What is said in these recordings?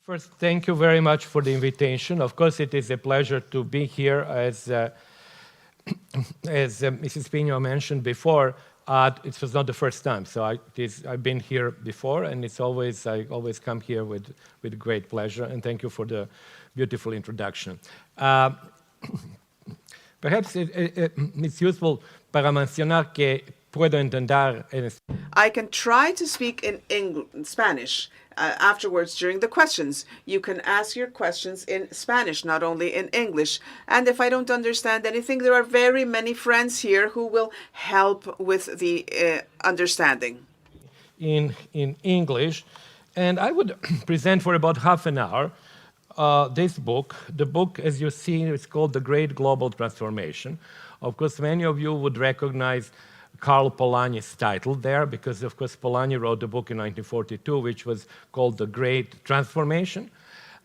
First, thank you very much for the invitation. Of course, it is a pleasure to be here. As Mrs. Pino mentioned before, it was not the first time. So I've been here before, and I always come here with great pleasure. And thank you for the beautiful introduction. Perhaps it's useful para mencionar que puedo entender. I can try to speak in Spanish. Afterwards, during the questions, you can ask your questions in Spanish, not only in English. And if I don't understand anything, there are very many friends here who will help with the understanding. In English, and I would present for about half an hour this book. The book, as you see, is called The Great Global Transformation. Of course, many of you would recognize Karl Polanyi's title there, because, of course, Polanyi wrote a book in 1942, which was called The Great Transformation.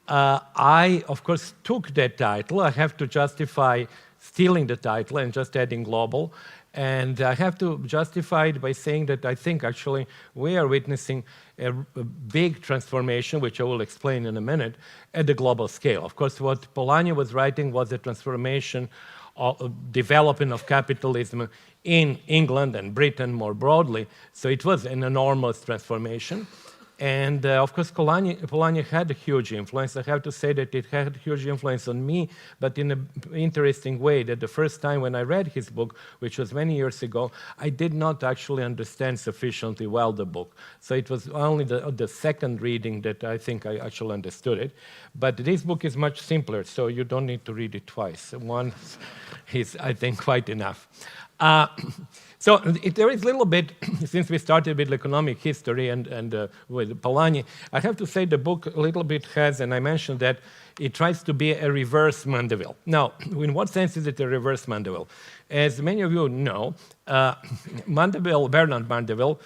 I, of course, took that title. I have to justify stealing the title and just adding global. And I have to justify it by saying that I think, actually, we are witnessing a big transformation, which I will explain in a minute, at the global scale. Of course, what Polanyi was writing was a transformation development of capitalism in England and Britain more broadly. So it was an enormous transformation. And of course, Polanyi had a huge influence. I have to say that it had a huge influence on me, but in an interesting way, that the first time when I read his book, which was many years ago, I did not actually understand sufficiently well the book. So it was only the second reading that I think I actually understood it. But this book is much simpler, so you don't need to read it twice. One is, I think, quite enough. So there is a little bit, since we started with economic history and with Polanyi, I have to say the book a little bit has, and I mentioned that, it tries to be a reverse Mandeville. Now, in what sense is it a reverse Mandeville? As many of you know, Bernard Mandeville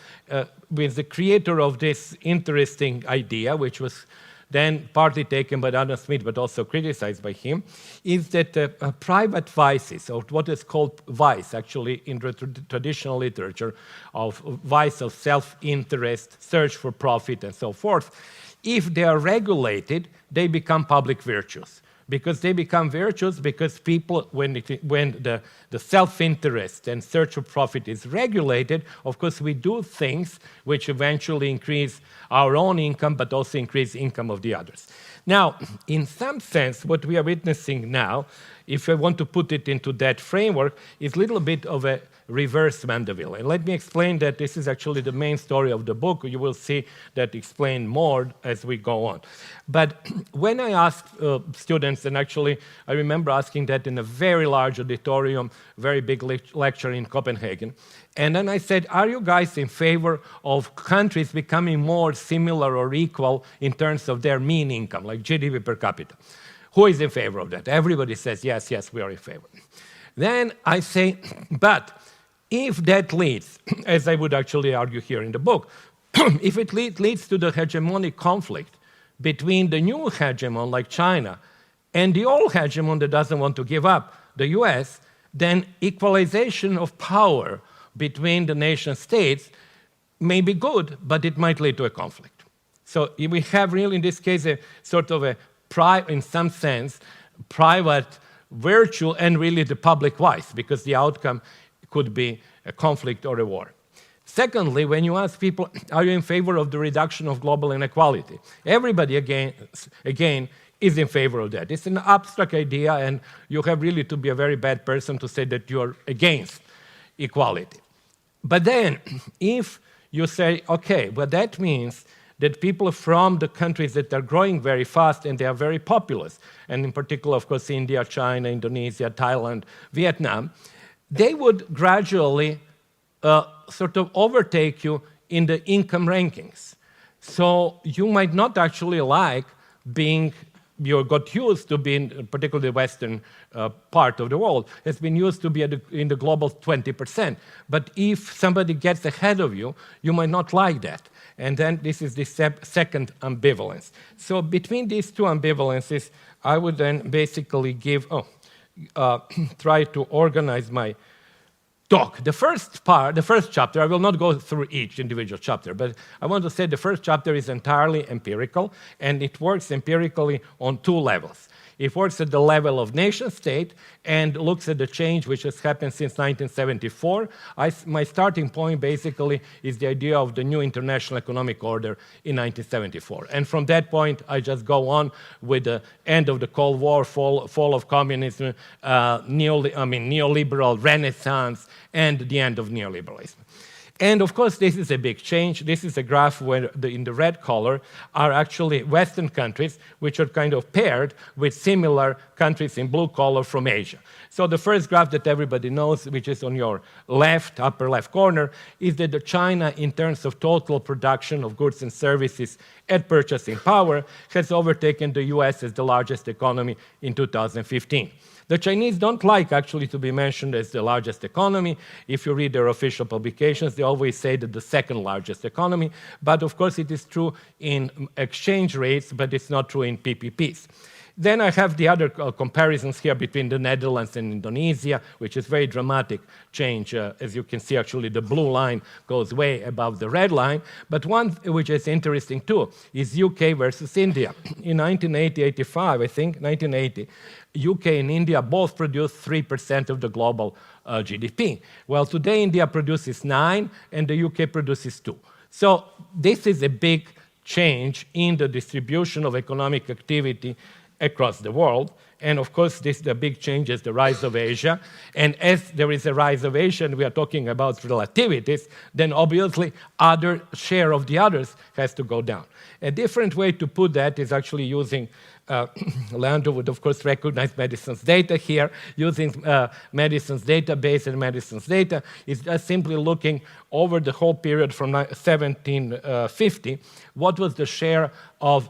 was the creator of this interesting idea, which was then partly taken by Adam Smith, but also criticized by him, is that private vices, or what is called vice, actually, in the traditional literature, of vice of self-interest, search for profit, and so forth, if they are regulated, they become public virtues. Because they become virtues because people, when the self-interest and search for profit is regulated, of course, we do things which eventually increase our own income, but also increase income of the others. Now, in some sense, what we are witnessing now, if I want to put it into that framework, is a little bit of a reverse Mandeville. And let me explain that this is actually the main story of the book. You will see that explained more as we go on. But when I asked students, and actually I remember asking that in a very large auditorium, very big lecture in Copenhagen, and then I said, are you guys in favor of countries becoming more similar or equal in terms of their mean income, like GDP per capita? Who is in favor of that? Everybody says, yes, yes, we are in favor. Then I say, but if that leads, as I would actually argue here in the book, if it leads to the hegemonic conflict between the new hegemon, like China, and the old hegemon that doesn't want to give up, the US, then equalization of power between the nation states may be good, but it might lead to a conflict. So we have really, in this case, a sort of in some sense, private virtue and really the public vice, because the outcome could be a conflict or a war. Secondly, when you ask people, are you in favor of the reduction of global inequality? Everybody, again, is in favor of that. It's an abstract idea, and you have really to be a very bad person to say that you're against equality. But then, if you say, okay, well, that means that people from the countries that are growing very fast and they are very populous, and in particular, of course, India, China, Indonesia, Thailand, Vietnam, they would gradually sort of overtake you in the income rankings. So you might not actually like being, you got used to being, particularly the Western part of the world, has been used to be in the global 20%. But if somebody gets ahead of you, you might not like that. And then this is the second ambivalence. So between these two ambivalences, I would then basically give, try to organize my talk. The first chapter, I will not go through each individual chapter, but I want to say the first chapter is entirely empirical, and it works empirically on two levels. It works at the level of nation state and looks at the change which has happened since 1974. My starting point basically is the idea of the new international economic order in 1974. And from that point, I just go on with the end of the Cold War, fall of communism, neoliberal renaissance, and the end of neoliberalism. And of course, this is a big change. This is a graph where in the red color are actually Western countries, which are kind of paired with similar countries in blue color from Asia. So the first graph that everybody knows, which is on your left, upper left corner, is that China, in terms of total production of goods and services at purchasing power, has overtaken the US as the largest economy in 2015. The Chinese don't like actually to be mentioned as the largest economy. If you read their official publications, they always say that the second largest economy. But of course, it is true in exchange rates, but it's not true in PPPs. Then I have the other comparisons here between the Netherlands and Indonesia, which is very dramatic change. As you can see, actually, the blue line goes way above the red line. But one which is interesting, too, is UK versus India. In 1980-85, I think, 1980, UK and India both produced 3% of the global GDP. Well, today, India produces 9%, and the UK produces 2%. So this is a big change in the distribution of economic activity across the world. And of course, the big change is the rise of Asia. And as there is a rise of Asia, and we are talking about relativities, then obviously other share of the others has to go down. A different way to put that is actually using, Leandro would of course recognize medicine's data here, using medicine's database and medicine's data is just simply looking over the whole period from 1750, what was the share of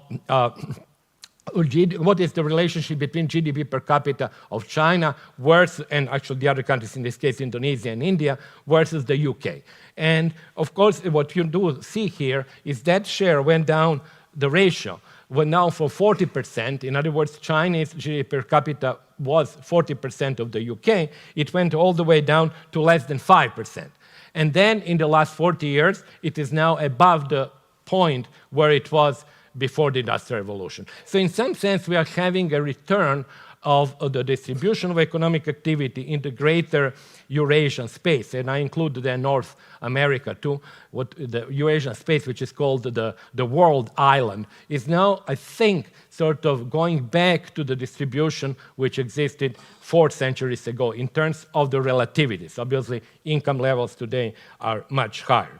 what is the relationship between GDP per capita of China versus, and actually the other countries, in this case Indonesia and India, versus the UK. And of course, what you do see here is that share went down, the ratio went down for 40%. In other words, Chinese GDP per capita was 40% of the UK. It went all the way down to less than 5%. And then in the last 40 years, it is now above the point where it was before the Industrial Revolution. So in some sense, we are having a return of the distribution of economic activity in the greater Eurasian space, and I include then North America too. What the Eurasian space, which is called the world island, is now, I think, sort of going back to the distribution which existed 4 centuries ago in terms of the relativities. Obviously, income levels today are much higher.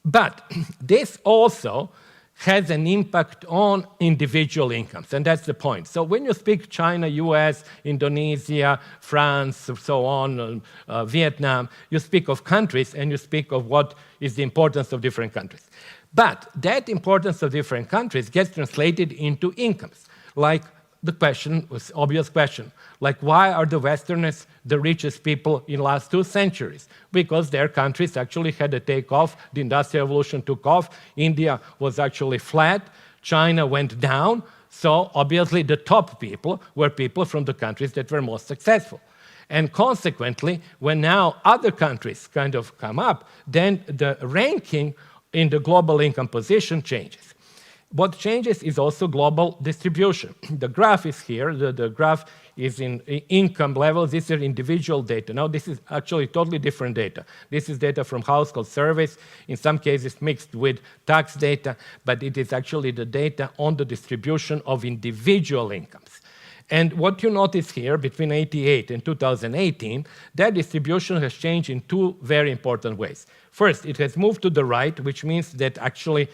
But this also has an impact on individual incomes, and that's the point. So when you speak China, US, Indonesia, France, so on, Vietnam, you speak of countries and you speak of what is the importance of different countries. But that importance of different countries gets translated into incomes, like the question was obvious question, like why are the Westerners the richest people in the last 2 centuries? Because their countries actually had a takeoff, the Industrial Revolution took off, India was actually flat, China went down, so obviously the top people were people from the countries that were most successful. And consequently, when now other countries kind of come up, then the ranking in the global income position changes. What changes is also global distribution. The graph is here. The graph is in income levels. These are individual data. Now, this is actually totally different data. This is data from household surveys, in some cases mixed with tax data, but it is actually the data on the distribution of individual incomes. And what you notice here, between 1988 and 2018, that distribution has changed in 2 very important ways. First, it has moved to the right, which means that actually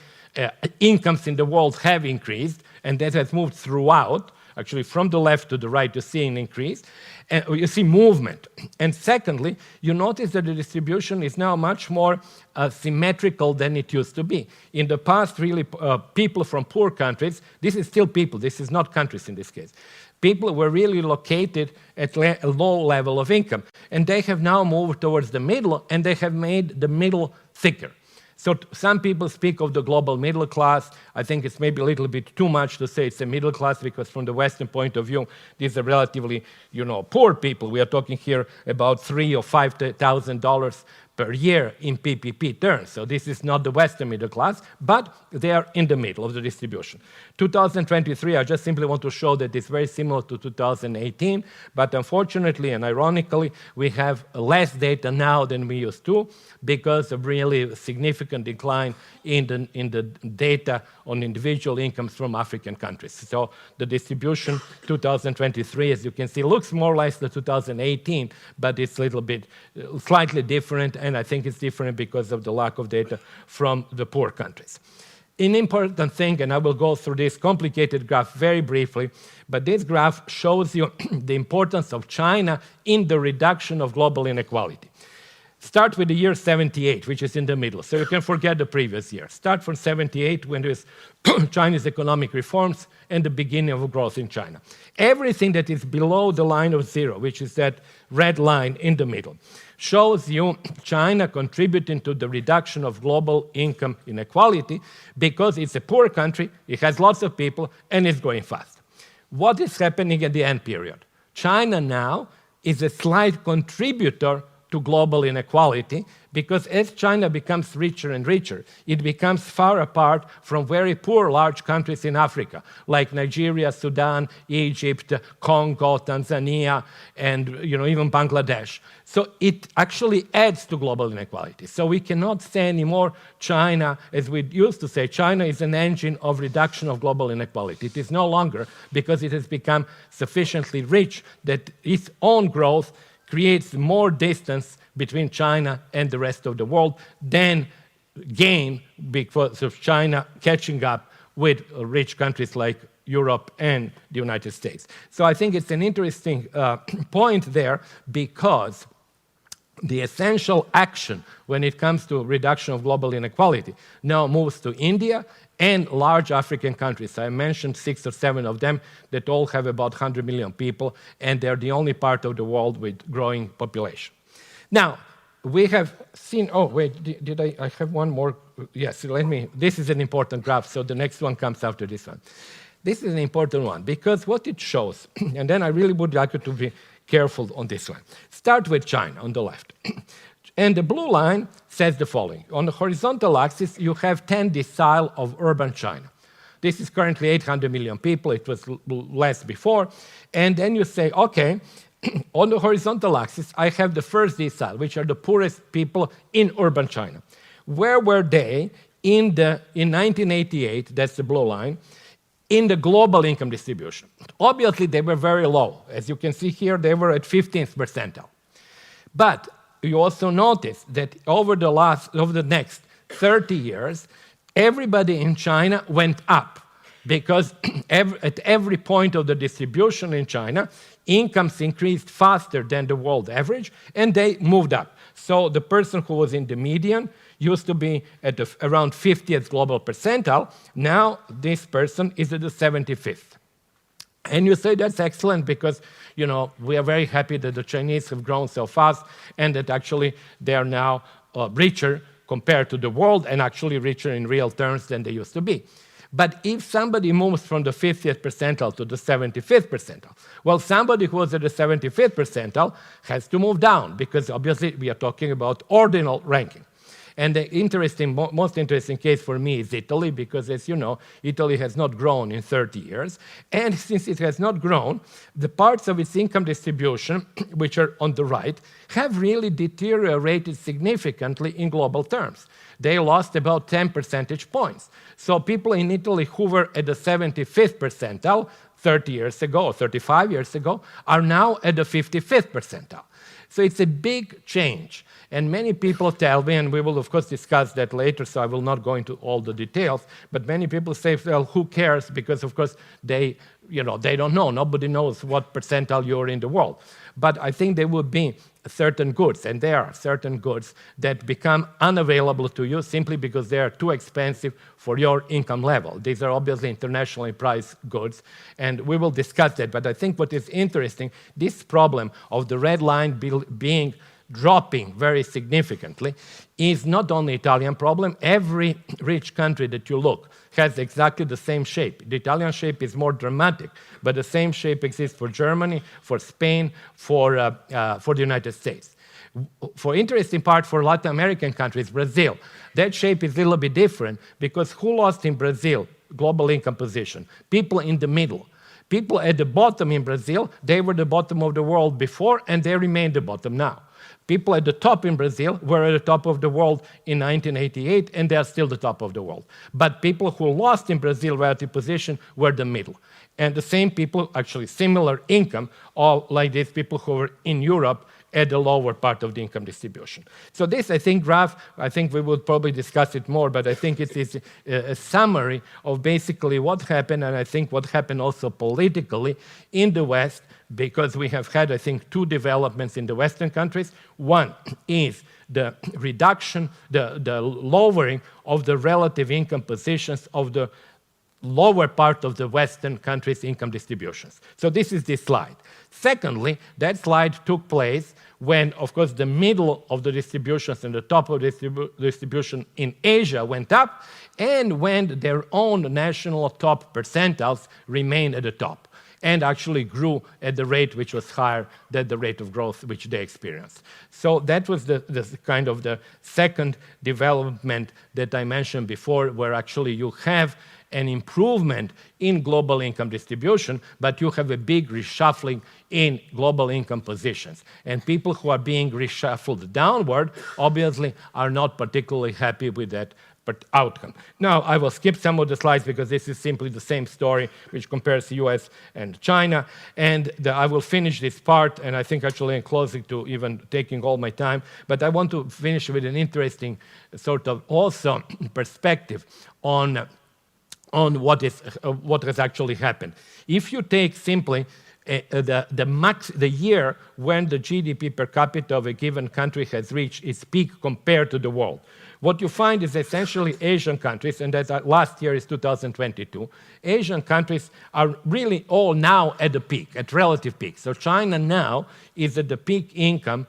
incomes in the world have increased, and that has moved throughout. Actually, from the left to the right, you see an increase, and you see movement. And secondly, you notice that the distribution is now much more symmetrical than it used to be. In the past, really, people from poor countries, this is still people, this is not countries in this case, people were really located at a low level of income, and they have now moved towards the middle, and they have made the middle thicker. So some people speak of the global middle class. I think it's maybe a little bit too much to say it's a middle class, because from the Western point of view, these are relatively, poor people. We are talking here about $3,000 or $5,000 per year in PPP terms. So this is not the Western middle class, but they are in the middle of the distribution. 2023, I just simply want to show that it's very similar to 2018, but unfortunately and ironically, we have less data now than we used to because of really significant decline in the data on individual incomes from African countries. So the distribution 2023, as you can see, looks more or less the 2018, but it's a little bit slightly different, and I think it's different because of the lack of data from the poor countries. An important thing, and I will go through this complicated graph very briefly, but this graph shows you the importance of China in the reduction of global inequality. Start with the year 78, which is in the middle, so you can forget the previous year. Start from 78, when there's Chinese economic reforms and the beginning of growth in China. Everything that is below the line of zero, which is that red line in the middle, shows you China contributing to the reduction of global income inequality because it's a poor country, it has lots of people, and it's growing fast. What is happening at the end period? China now is a slight contributor to global inequality, because as China becomes richer and richer, it becomes far apart from very poor large countries in Africa, like Nigeria, Sudan, Egypt, Congo, Tanzania, and even Bangladesh. So it actually adds to global inequality. So we cannot say anymore China, as we used to say, China is an engine of reduction of global inequality. It is no longer, because it has become sufficiently rich that its own growth creates more distance between China and the rest of the world than gain because of China catching up with rich countries like Europe and the United States. So I think it's an interesting point there, because the essential action when it comes to reduction of global inequality now moves to India and large African countries. I mentioned 6 or 7 of them that all have about 100 million people, and they're the only part of the world with growing population. Now, we have seen, did I have one more? Yes, this is an important graph, so the next one comes after this one. This is an important one, because what it shows, and then I really would like you to be careful on this one. Start with China on the left. And the blue line says the following. On the horizontal axis, you have 10 decile of urban China. This is currently 800 million people. It was less before. And then you say, okay, on the horizontal axis, I have the first decile, which are the poorest people in urban China. Where were they in 1988, that's the blue line, in the global income distribution? Obviously, they were very low. As you can see here, they were at 15th percentile. But you also notice that over the next 30 years, everybody in China went up, because at every point of the distribution in China, incomes increased faster than the world average, and they moved up. So the person who was in the median used to be at around 50th global percentile. Now this person is at the 75th. And you say that's excellent, because we are very happy that the Chinese have grown so fast, and that actually they are now richer compared to the world, and actually richer in real terms than they used to be. But if somebody moves from the 50th percentile to the 75th percentile, well, somebody who was at the 75th percentile has to move down, because obviously we are talking about ordinal ranking. And the most interesting case for me is Italy, because as you know, Italy has not grown in 30 years. And since it has not grown, the parts of its income distribution, which are on the right, have really deteriorated significantly in global terms. They lost about 10 percentage points. So people in Italy who were at the 75th percentile 30 years ago, or 35 years ago, are now at the 55th percentile. So it's a big change. And many people tell me, and we will of course discuss that later, so I will not go into all the details, but many people say, well, who cares? Because of course they don't know. Nobody knows what percentile you're in the world. But I think there will be certain goods, and there are certain goods that become unavailable to you simply because they are too expensive for your income level. These are obviously internationally priced goods, and we will discuss that. But I think what is interesting, this problem of the red line being dropping very significantly is not only Italian problem. Every rich country that you look has exactly the same shape. The Italian shape is more dramatic, but the same shape exists for Germany, for Spain, for the United States. For interesting part for Latin American countries, Brazil, that shape is a little bit different because who lost in Brazil? Global income position. People in the middle. People at the bottom in Brazil, they were the bottom of the world before and they remain the bottom now. People at the top in Brazil were at the top of the world in 1988 and they are still the top of the world. But people who lost in Brazil relative position were the middle. And the same people, actually similar income, all like these people who were in Europe at the lower part of the income distribution. So this, I think, graph, I think we would probably discuss it more, but I think it is a summary of basically what happened, and I think what happened also politically in the West, because we have had, I think, two developments in the Western countries. One is the reduction, the lowering of the relative income positions of the lower part of the Western countries' income distributions. So this is this slide. Secondly, that slide took place when, of course, the middle of the distributions and the top of the distribution in Asia went up, and when their own national top percentiles remained at the top and actually grew at the rate which was higher than the rate of growth which they experienced. So that was the kind of the second development that I mentioned before, where actually you have an improvement in global income distribution, but you have a big reshuffling in global income positions. And people who are being reshuffled downward obviously are not particularly happy with that outcome. Now, I will skip some of the slides because this is simply the same story which compares the US and China. And I will finish this part, and I think actually I'm closing to even taking all my time, but I want to finish with an interesting sort of also perspective on what has actually happened. If you take simply the year when the GDP per capita of a given country has reached its peak compared to the world, what you find is essentially Asian countries, and that last year is 2022, Asian countries are really all now at the peak, at relative peak. So China now is at the peak income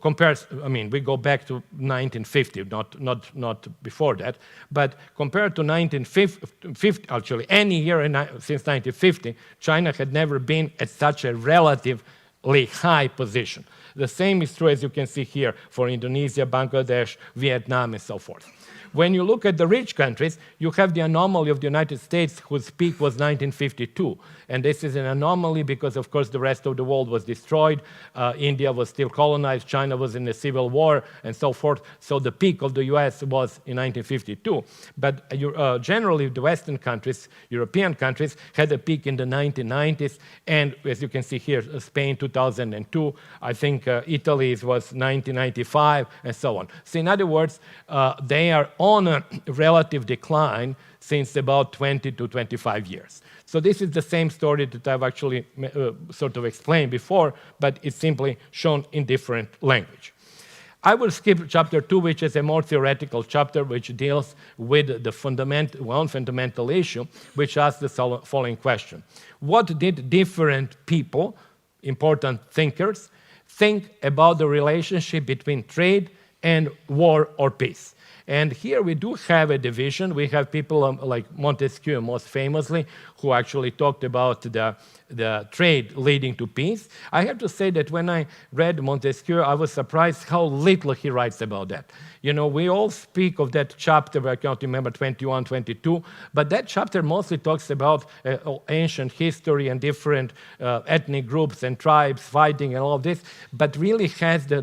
compares, I mean, we go back to 1950, not before that, but compared to 1950, actually, any year since 1950, China had never been at such a relatively high position. The same is true, as you can see here, for Indonesia, Bangladesh, Vietnam, and so forth. When you look at the rich countries, you have the anomaly of the United States, whose peak was 1952. And this is an anomaly because, of course, the rest of the world was destroyed. India was still colonized. China was in a civil war, and so forth. So the peak of the US was in 1952. But generally, the Western countries, European countries, had a peak in the 1990s. And as you can see here, Spain, 2002. I think Italy was 1995, and so on. So in other words, they are on a relative decline since about 20 to 25 years. So this is the same story that I've actually sort of explained before, but it's simply shown in different language. I will skip chapter 2, which is a more theoretical chapter, which deals with the fundamental issue, which asks the following question. What did different people, important thinkers, think about the relationship between trade and war or peace? And here we do have a division. We have people like Montesquieu, most famously, who actually talked about the trade leading to peace. I have to say that when I read Montesquieu, I was surprised how little he writes about that. You know, we all speak of that chapter, I can't remember, 21, 22, but that chapter mostly talks about ancient history and different ethnic groups and tribes fighting and all of this, but really has the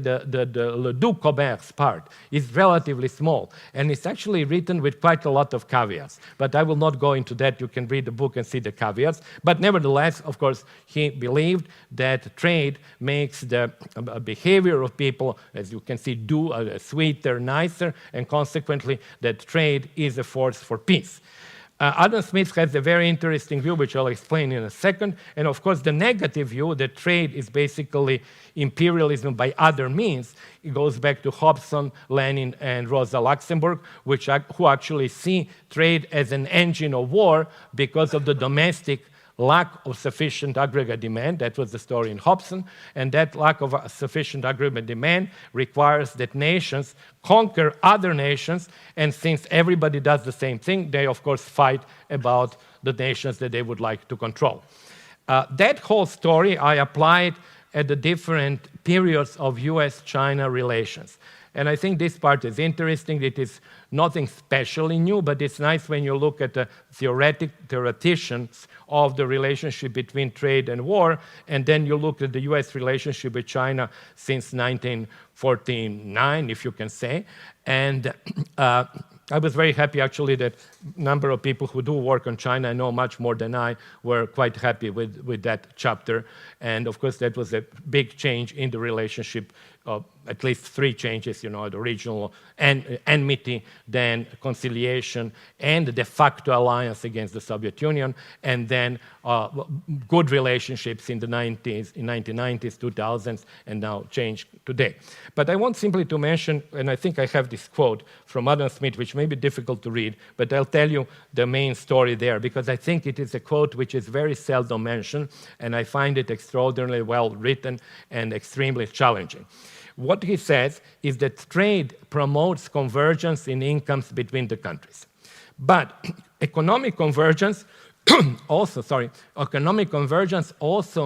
le doux commerce part is relatively small, and it's actually written with quite a lot of caveats. But I will not go into that. You can read the book and see the caveats. But nevertheless, of course, he believed that trade makes the behavior of people, as you can see, sweeter, nicer, and consequently that trade is a force for peace. Adam Smith has a very interesting view, which I'll explain in a second, and of course the negative view that trade is basically imperialism by other means. It goes back to Hobson, Lenin, and Rosa Luxemburg, who actually see trade as an engine of war because of the domestic lack of sufficient aggregate demand. That was the story in Hobson. And that lack of sufficient aggregate demand requires that nations conquer other nations. And since everybody does the same thing, they, of course, fight about the nations that they would like to control. That whole story I applied at the different periods of US-China relations. And I think this part is interesting. It is nothing specially new, but it's nice when you look at the theoreticians of the relationship between trade and war, and then you look at the US relationship with China since 1949, if you can say. And I was very happy, actually, that a number of people who do work on China, I know much more than I, were quite happy with that chapter. And, of course, that was a big change in the relationship, at least three changes, the regional enmity, then conciliation, and the de facto alliance against the Soviet Union, and then good relationships in the 1990s, 2000s, and now change today. But I want simply to mention, and I think I have this quote from Adam Smith, which may be difficult to read, but I'll tell you the main story there, because I think it is a quote which is very seldom mentioned, and I find it extraordinarily well written and extremely challenging. What he says is that trade promotes convergence in incomes between the countries. But economic convergence also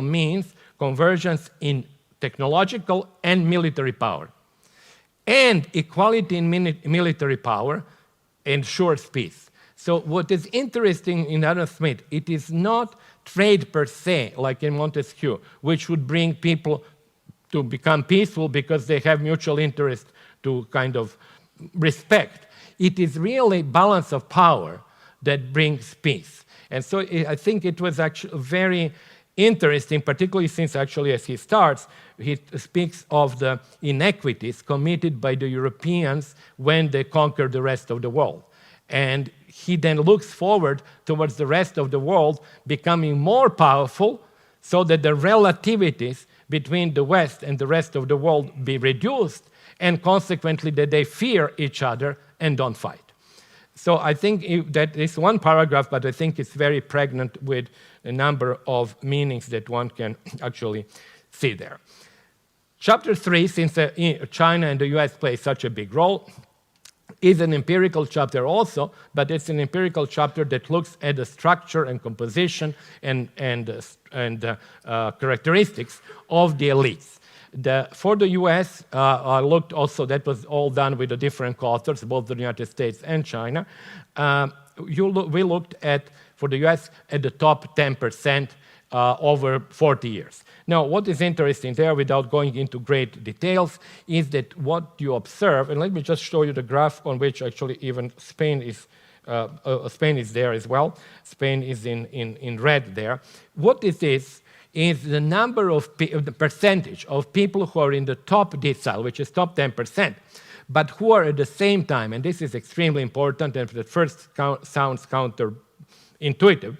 means convergence in technological and military power. And equality in military power ensures peace. So what is interesting in Adam Smith, it is not trade per se, like in Montesquieu, which would bring people to become peaceful because they have mutual interest to kind of respect. It is really balance of power that brings peace. And so I think it was actually very interesting, particularly since actually as he starts, he speaks of the inequities committed by the Europeans when they conquered the rest of the world. And he then looks forward towards the rest of the world becoming more powerful so that the relativities between the West and the rest of the world be reduced, and consequently that they fear each other and don't fight. So I think that is one paragraph, but I think it's very pregnant with a number of meanings that one can actually see there. Chapter 3, since China and the US play such a big role, is an empirical chapter also, but it's an empirical chapter that looks at the structure and composition and characteristics of the elites. For the US, I looked also, that was all done with the different authors, both the United States and China. We looked at, for the US, at the top 10% over 40 years. Now, what is interesting there, without going into great details, is that what you observe, and let me just show you the graph on which actually even Spain is there as well. Spain is in red there. What this is the number of the percentage of people who are in the top decile, which is top 10%, but who are at the same time, and this is extremely important, and at first sounds counterintuitive,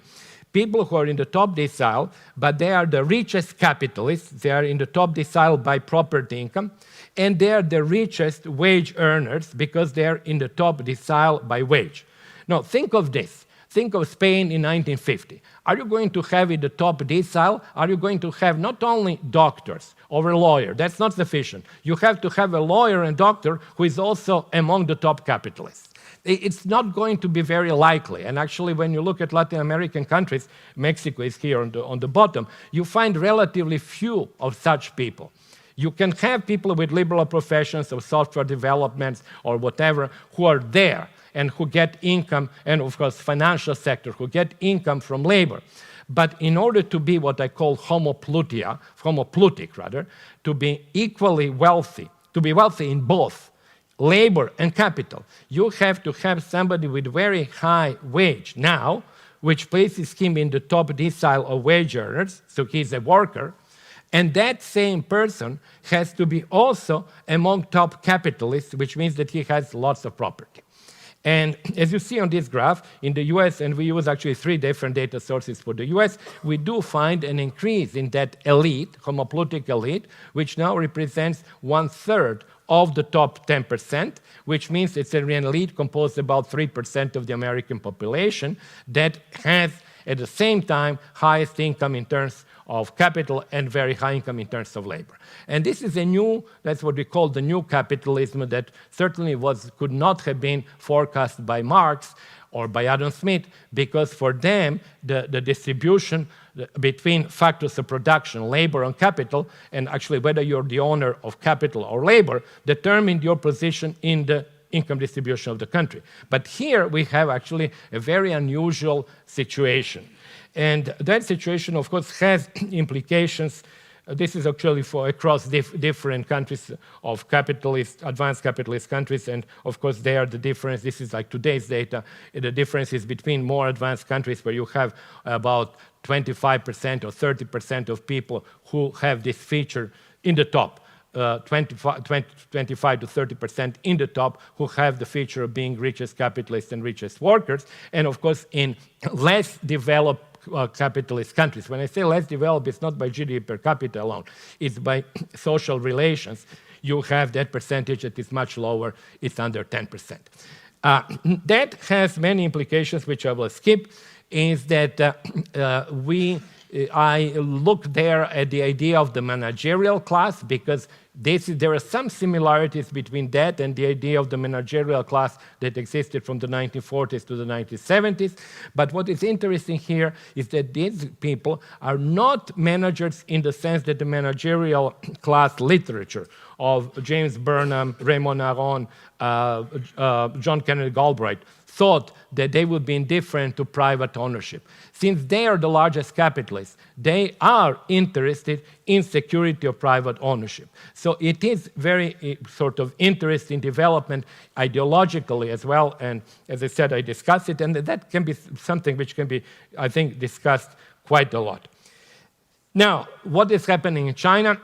people who are in the top decile, but they are the richest capitalists, they are in the top decile by property income, and they are the richest wage earners because they are in the top decile by wage. Now, think of this. Think of Spain in 1950. Are you going to have in the top decile? Are you going to have not only doctors or a lawyer? That's not sufficient. You have to have a lawyer and doctor who is also among the top capitalists. It's not going to be very likely. And actually, when you look at Latin American countries, Mexico is here on the bottom, you find relatively few of such people. You can have people with liberal professions or software developments or whatever who are there and who get income, and of course financial sector, who get income from labor. But in order to be what I call homoplutic rather, to be equally wealthy, to be wealthy in both labor and capital, you have to have somebody with very high wage now, which places him in the top decile of wage earners, so he's a worker, and that same person has to be also among top capitalists, which means that he has lots of property. And as you see on this graph, in the US, and we use actually 3 different data sources for the US, we do find an increase in that elite, homoplutic elite, which now represents 1/3 of the top 10%, which means it's an elite composed about 3% of the American population that has At the same time, highest income in terms of capital and very high income in terms of labor. And this is that's what we call the new capitalism that certainly could not have been forecast by Marx or by Adam Smith, because for them, the distribution between factors of production, labor and capital, and actually whether you're the owner of capital or labor, determined your position in the income distribution of the country. But here we have actually a very unusual situation. And that situation, of course, has implications. This is actually for across different countries of advanced capitalist countries, and of course there the difference, this is like today's data, the difference is between more advanced countries where you have about 25% or 30% of people who have this feature in the top, 25 to 30% in the top who have the feature of being richest capitalists and richest workers, and of course in less developed capitalist countries. When I say less developed, it's not by GDP per capita alone, it's by social relations. You have that percentage that is much lower, it's under 10%. That has many implications, which I will skip, is that I look there at the idea of the managerial class, because there are some similarities between that and the idea of the managerial class that existed from the 1940s to the 1970s. But what is interesting here is that these people are not managers in the sense that the managerial class literature of James Burnham, Raymond Aron, John Kennedy Galbraith thought that they would be indifferent to private ownership. Since they are the largest capitalists, they are interested in security of private ownership. So it is very sort of interesting development ideologically as well, and as I said, I discuss it, and that can be something which can be, I think, discussed quite a lot. Now, what is happening in China?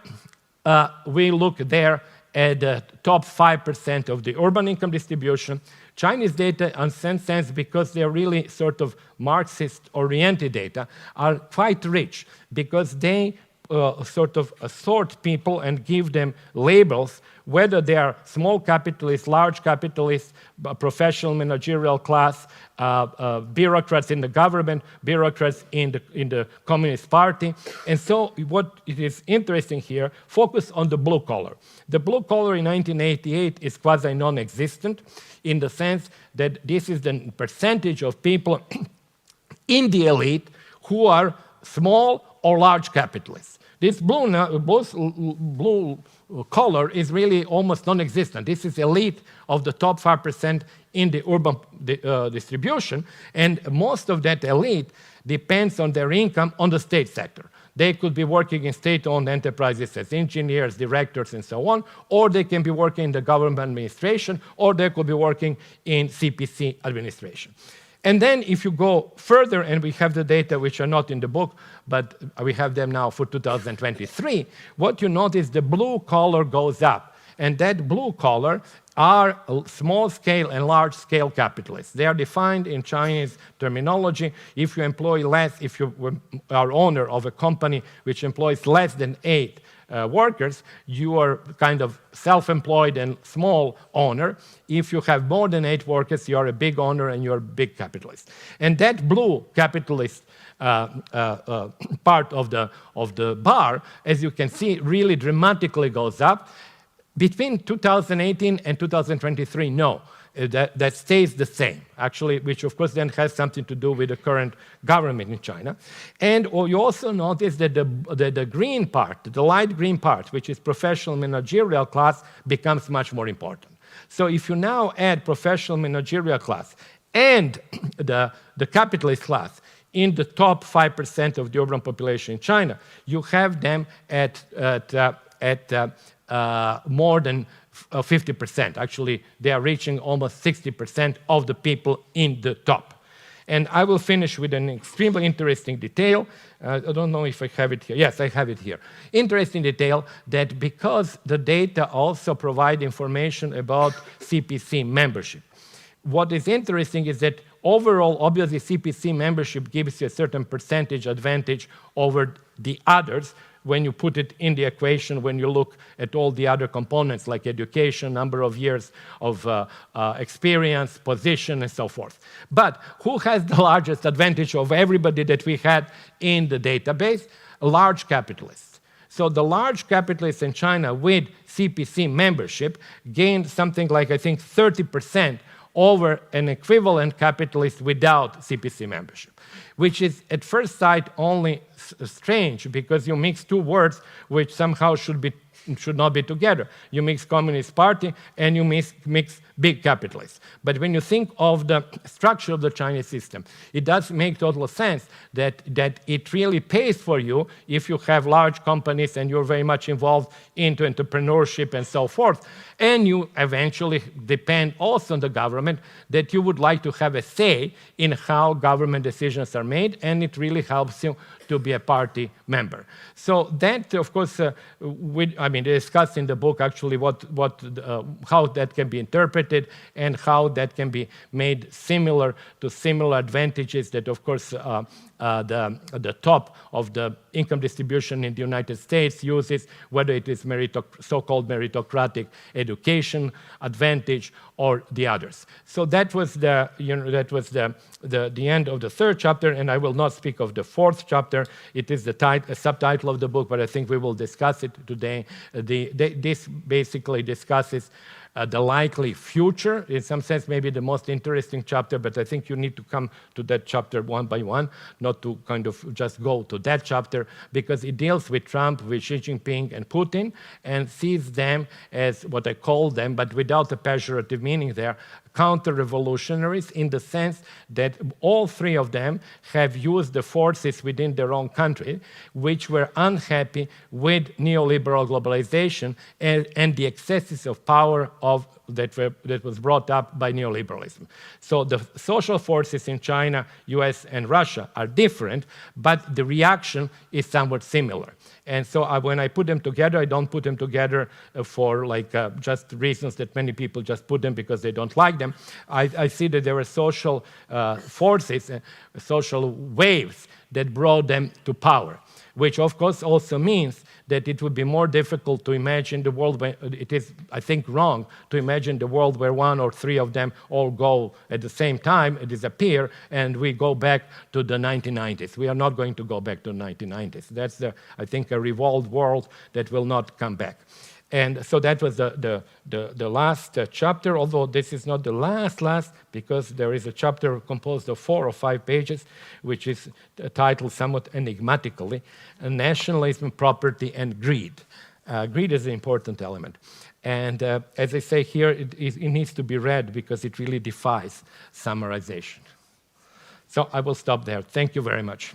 We look there at the top 5% of the urban income distribution. Chinese data, in some sense, because they're really sort of Marxist-oriented data, are quite rich because they sort of sort people and give them labels, whether they are small capitalists, large capitalists, professional managerial class, bureaucrats in the government, bureaucrats in the Communist Party. And so what it is interesting here, focus on the blue collar. The blue collar in 1988 is quasi non-existent in the sense that this is the percentage of people in the elite who are small or large capitalists. This blue color is really almost non-existent. This is elite of the top 5% in the urban distribution, and most of that elite depends on their income on the state sector. They could be working in state-owned enterprises as engineers, directors, and so on, or they can be working in the government administration, or they could be working in CPC administration. And then if you go further, and we have the data which are not in the book, but we have them now for 2023, what you notice, the blue collar goes up. And that blue collar are small-scale and large-scale capitalists. They are defined in Chinese terminology. If you employ less, if you are owner of a company which employs less than 8 workers, you are kind of self-employed and small owner. If you have more than 8 workers, you are a big owner and you're a big capitalist. And that blue capitalist part of the bar, as you can see, really dramatically goes up. Between 2018 and 2023, no. That stays the same, actually, which of course then has something to do with the current government in China. And you also notice that the green part, the light green part, which is professional managerial class, becomes much more important. So if you now add professional managerial class and the capitalist class in the top 5% of the urban population in China, you have them at more than 50%. Actually, they are reaching almost 60% of the people in the top. And I will finish with an extremely interesting detail. I don't know if I have it here. Yes, I have it here. Interesting detail that because the data also provide information about CPC membership. What is interesting is that overall, obviously, CPC membership gives you a certain percentage advantage over the others, when you put it in the equation, when you look at all the other components like education, number of years of experience, position, and so forth. But who has the largest advantage of everybody that we had in the database? Large capitalists. So the large capitalists in China with CPC membership gained something like, I think, 30% over an equivalent capitalist without CPC membership, which is at first sight only strange because you mix two words which somehow should not be together. You mix Communist Party and you mix big capitalists. But when you think of the structure of the Chinese system, it does make total sense that it really pays for you if you have large companies and you're very much involved into entrepreneurship and so forth. And you eventually depend also on the government that you would like to have a say in how government decisions are made, and it really helps you to be a party member. So that, of course, they discuss in the book actually how that can be interpreted and how that can be made similar to similar advantages that, of course, the top of the income distribution in the United States uses, whether it is so-called meritocratic education advantage or the others. So that was the end of the third chapter, and I will not speak of the fourth chapter. It is a subtitle of the book, but I think we will discuss it today. This basically discusses the likely future, in some sense maybe the most interesting chapter, but I think you need to come to that chapter one by one, not to kind of just go to that chapter, because it deals with Trump, with Xi Jinping and Putin, and sees them as what I call them, but without a pejorative meaning there, counter-revolutionaries, in the sense that all three of them have used the forces within their own country which were unhappy with neoliberal globalization and the excesses of power that was brought up by neoliberalism. So the social forces in China, US, and Russia are different, but the reaction is somewhat similar. And so when I put them together, I don't put them together for just reasons that many people just put them because they don't like them. I see that there are social forces, social waves that brought them to power, which of course also means that it would be more difficult to imagine the world where it is, I think, wrong to imagine the world where one or three of them all go at the same time, disappear, and we go back to the 1990s. We are not going to go back to the 1990s. That's, I think, a revolved world that will not come back. And so that was the last chapter, although this is not the last, because there is a chapter composed of 4 or 5 pages, which is titled somewhat enigmatically, Nationalism, Property, and Greed. Greed is an important element. And as I say here, it needs to be read because it really defies summarization. So I will stop there. Thank you very much.